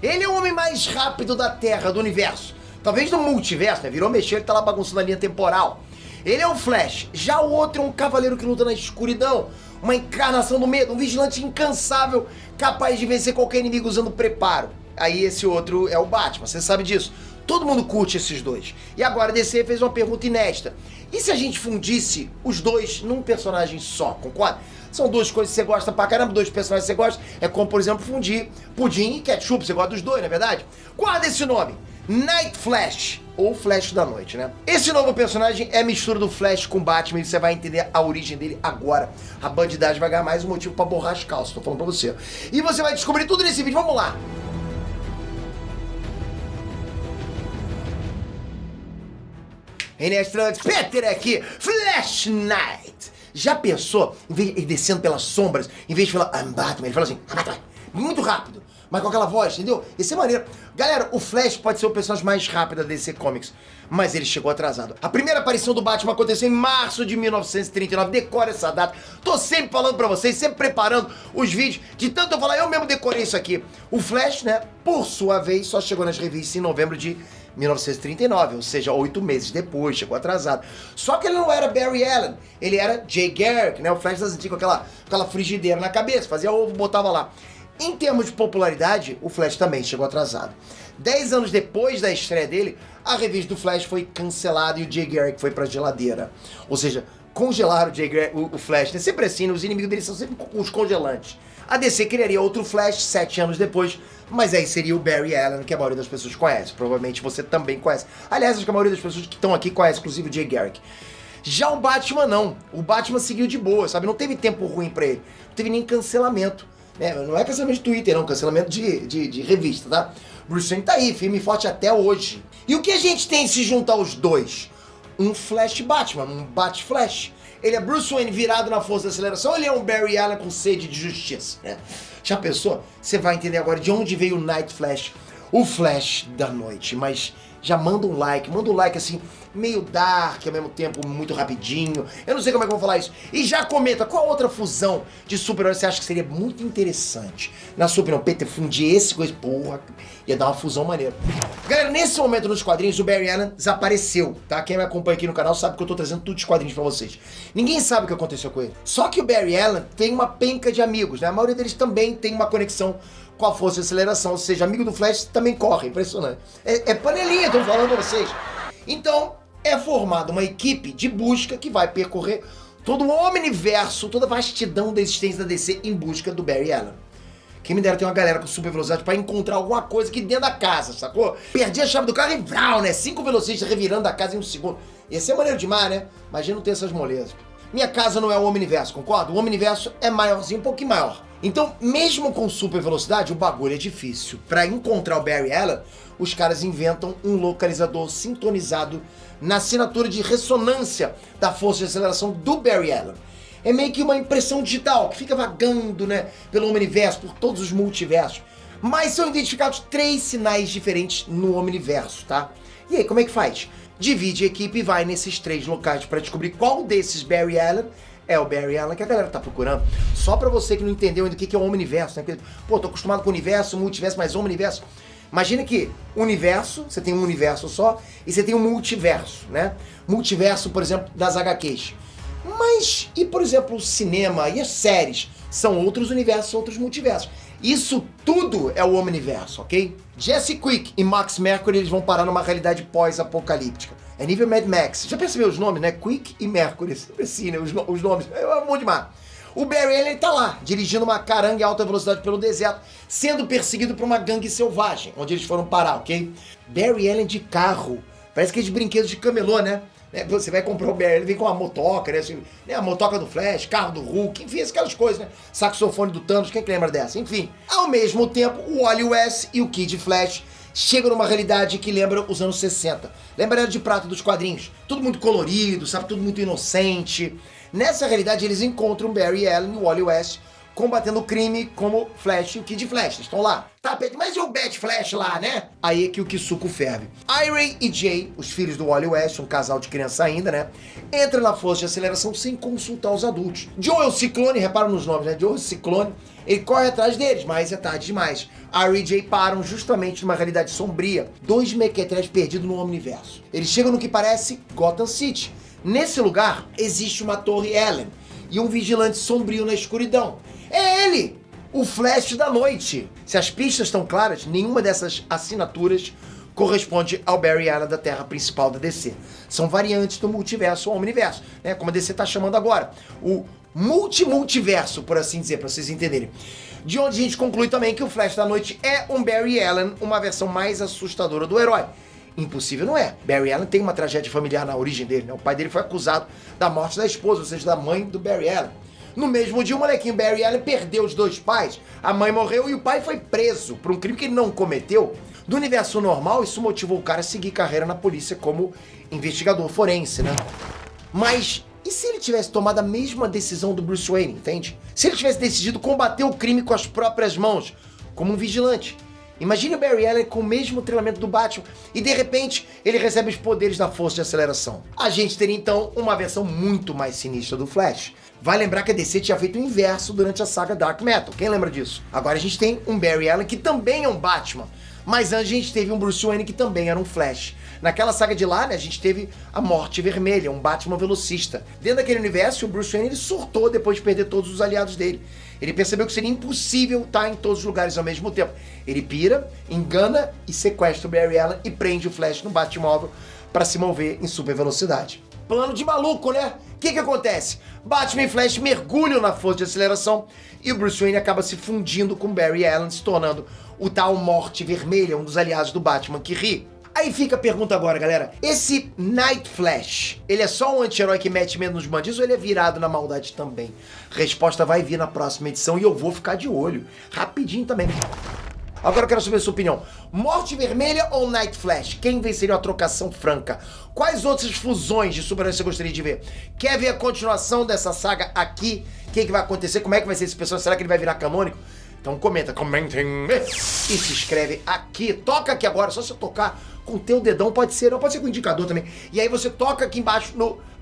Ele é o homem mais rápido da Terra, do universo. Talvez do multiverso, né? Virou mexer, ele tá lá bagunçando a linha temporal. Ele é o Flash. Já o outro é um cavaleiro que luta na escuridão. Uma encarnação do medo, um vigilante incansável, capaz de vencer qualquer inimigo usando preparo. Aí esse outro é o Batman, você sabe disso. Todo mundo curte esses dois. E agora a DC fez uma pergunta inédita. E se a gente fundisse os dois num personagem só, concorda? São duas coisas que você gosta pra caramba, dois personagens que você gosta. É como, por exemplo, fundir pudim e ketchup. Você gosta dos dois, não é verdade? Guarda esse nome. Night Flash, ou Flash da Noite, né? Esse novo personagem é a mistura do Flash com Batman e você vai entender a origem dele agora. A bandidagem vai ganhar mais um motivo pra borrar as calças, tô falando pra você. E você vai descobrir tudo nesse vídeo, vamos lá! Enes Trunks, Peter aqui, Flash Knight! Já pensou, em vez de ele descendo pelas sombras, em vez de falar I'm Batman, ele fala assim, I'm Batman, muito rápido, mas com aquela voz, entendeu? Isso é maneiro. Galera, o Flash pode ser o personagem mais rápido da DC Comics, mas ele chegou atrasado. A primeira aparição do Batman aconteceu em março de 1939, decora essa data. Tô sempre falando pra vocês, sempre preparando os vídeos, de tanto eu falar, eu mesmo decorei isso aqui. O Flash, né, por sua vez, só chegou nas revistas em novembro de 1939, ou seja, 8 meses depois, chegou atrasado. Só que ele não era Barry Allen, ele era Jay Garrick, né, o Flash das antigas, aquela frigideira na cabeça, fazia ovo, botava lá. Em termos de popularidade, o Flash também chegou atrasado. 10 anos depois da estreia dele, a revista do Flash foi cancelada e o Jay Garrick foi pra geladeira. Ou seja, congelaram o Flash, né? Sempre assim, os inimigos dele são sempre os congelantes. A DC criaria outro Flash 7 anos depois, mas aí seria o Barry Allen, que a maioria das pessoas conhece. Provavelmente você também conhece. Aliás, acho que a maioria das pessoas que estão aqui conhece, inclusive o Jay Garrick. Já o Batman não. O Batman seguiu de boa, sabe? Não teve tempo ruim pra ele. Não teve nem cancelamento. Não é cancelamento de Twitter, não. Cancelamento de revista, tá? Bruce Wayne tá aí, firme e forte até hoje. E o que a gente tem se juntar os dois? Um Flash Batman, um Bat-Flash. Ele é Bruce Wayne virado na força da aceleração ou ele é um Barry Allen com sede de justiça, né? Já pensou? Você vai entender agora de onde veio o Night Flash, o Flash da noite. Mas já manda um like assim, meio dark, ao mesmo tempo muito rapidinho. Eu não sei como é que eu vou falar isso. E já comenta qual outra fusão de super-heróis você acha que seria muito interessante. Na sua opinião, Peter, fundir esse coisa, porra, ia dar uma fusão maneira. Galera, nesse momento nos quadrinhos, o Barry Allen desapareceu, tá? Quem me acompanha aqui no canal sabe que eu tô trazendo tudo de quadrinhos pra vocês. Ninguém sabe o que aconteceu com ele. Só que o Barry Allen tem uma penca de amigos, né? A maioria deles também tem uma conexão com a força de aceleração, ou seja, amigo do Flash também corre, impressionante. É panelinha, tô falando pra vocês. Então, é formada uma equipe de busca que vai percorrer todo o omniverso, toda a vastidão da existência da DC em busca do Barry Allen. Quem me dera ter uma galera com super velocidade pra encontrar alguma coisa aqui dentro da casa, sacou? Perdi a chave do carro e vrau, né? 5 velocistas revirando a casa em um segundo. Ia ser maneiro demais, né? Imagina não ter essas molezas. Minha casa não é o Omniverso, concorda? O Omniverso é maiorzinho, um pouquinho maior. Então, mesmo com super velocidade, o bagulho é difícil. Pra encontrar o Barry Allen, os caras inventam um localizador sintonizado na assinatura de ressonância da força de aceleração do Barry Allen. É meio que uma impressão digital que fica vagando, né, pelo Omniverso, por todos os multiversos. Mas são identificados 3 sinais diferentes no Omniverso, tá? E aí, como é que faz? Divide a equipe e vai nesses 3 locais para descobrir qual desses Barry Allen é o Barry Allen que a galera tá procurando. Só pra você que não entendeu ainda o que é o Omniverso, né? Pô, tô acostumado com o universo, multiverso, mas Omniverso. Imagina que universo, você tem um universo só, e você tem um multiverso, né? Multiverso, por exemplo, das HQs. Mas, e por exemplo, o cinema e as séries? São outros universos, outros multiversos. Isso tudo é o Omniverso, ok? Jesse Quick e Max Mercury, eles vão parar numa realidade pós-apocalíptica. É nível Mad Max. Já percebeu os nomes, né? Quick e Mercury. Sempre assim, né? Os nomes. É um monte de mar. O Barry Allen tá lá, dirigindo uma caranga em alta velocidade pelo deserto, sendo perseguido por uma gangue selvagem, onde eles foram parar, ok? Barry Allen de carro. Parece aqueles brinquedos de camelô, né? Você vai comprar o Barry Allen, vem com uma motoca, né? Assim, a motoca do Flash, carro do Hulk, enfim, aquelas coisas, né? Saxofone do Thanos, quem que lembra dessa? Enfim. Ao mesmo tempo, o Wally West e o Kid Flash chegam numa realidade que lembra os anos 60. Lembra a Era de Prata dos quadrinhos? Tudo muito colorido, sabe? Tudo muito inocente. Nessa realidade, eles encontram Barry Allen e o Wally West combatendo o crime como Flash e o Kid Flash. Eles estão lá. Tá, Pedro, mas e o Bat Flash lá, né? Aí é que o Kisuko ferve. Irie e Jay, os filhos do Wally West, um casal de criança ainda, né? Entram na força de aceleração sem consultar os adultos. Joel Ciclone, repara nos nomes, né? Joel Ciclone, ele corre atrás deles, mas é tarde demais. Irie e Jay param justamente numa realidade sombria. 2 mequetrefes perdidos no omniverso. Eles chegam no que parece Gotham City. Nesse lugar, existe uma torre Ellen e um vigilante sombrio na escuridão. É ele! O Flash da noite. Se as pistas estão claras, nenhuma dessas assinaturas corresponde ao Barry Allen da Terra principal da DC. São variantes do multiverso ou omniverso, né? Como a DC está chamando agora. O multiverso, por assim dizer, para vocês entenderem. De onde a gente conclui também que o Flash da noite é um Barry Allen, uma versão mais assustadora do herói. Impossível não é. Barry Allen tem uma tragédia familiar na origem dele, né? O pai dele foi acusado da morte da esposa, ou seja, da mãe do Barry Allen. No mesmo dia, o molequinho Barry Allen perdeu os 2 pais, a mãe morreu e o pai foi preso por um crime que ele não cometeu. No universo normal, isso motivou o cara a seguir carreira na polícia como investigador forense, né? Mas e se ele tivesse tomado a mesma decisão do Bruce Wayne, entende? Se ele tivesse decidido combater o crime com as próprias mãos, como um vigilante? Imagine o Barry Allen com o mesmo treinamento do Batman e de repente ele recebe os poderes da força de aceleração. A gente teria então uma versão muito mais sinistra do Flash. Vai lembrar que a DC tinha feito o inverso durante a saga Dark Metal, quem lembra disso? Agora a gente tem um Barry Allen que também é um Batman, mas antes a gente teve um Bruce Wayne que também era um Flash. Naquela saga de lá, né, a gente teve a Morte Vermelha, um Batman velocista. Dentro daquele universo, o Bruce Wayne ele surtou depois de perder todos os aliados dele. Ele percebeu que seria impossível estar em todos os lugares ao mesmo tempo. Ele pira, engana e sequestra o Barry Allen e prende o Flash no Batmóvel para se mover em super velocidade. Plano de maluco, né? O que acontece? Batman e Flash mergulham na força de aceleração e o Bruce Wayne acaba se fundindo com Barry Allen, se tornando o tal Morte Vermelha, um dos aliados do Batman que ri. Aí fica a pergunta agora, galera. Esse Night Flash, ele é só um anti-herói que mete medo nos bandidos ou ele é virado na maldade também? Resposta vai vir na próxima edição e eu vou ficar de olho. Rapidinho também. Agora eu quero saber a sua opinião. Morte Vermelha ou Night Flash? Quem venceria uma trocação franca? Quais outras fusões de super-heróis você gostaria de ver? Quer ver a continuação dessa saga aqui? O que vai acontecer? Como é que vai ser esse personagem? Será que ele vai virar canônico? Então comentem e se inscreve aqui. Toca aqui agora, só você tocar com o teu dedão, pode ser com o indicador também. E aí você toca aqui embaixo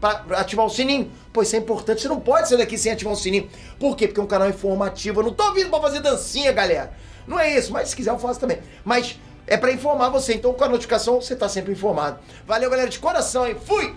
pra ativar o sininho. Pois isso é importante, você não pode sair daqui sem ativar o sininho. Por quê? Porque é um canal informativo. Eu não tô vindo pra fazer dancinha, galera. Não é isso, mas se quiser eu faço também. Mas é pra informar você, então com a notificação você tá sempre informado. Valeu, galera, de coração, hein? Fui!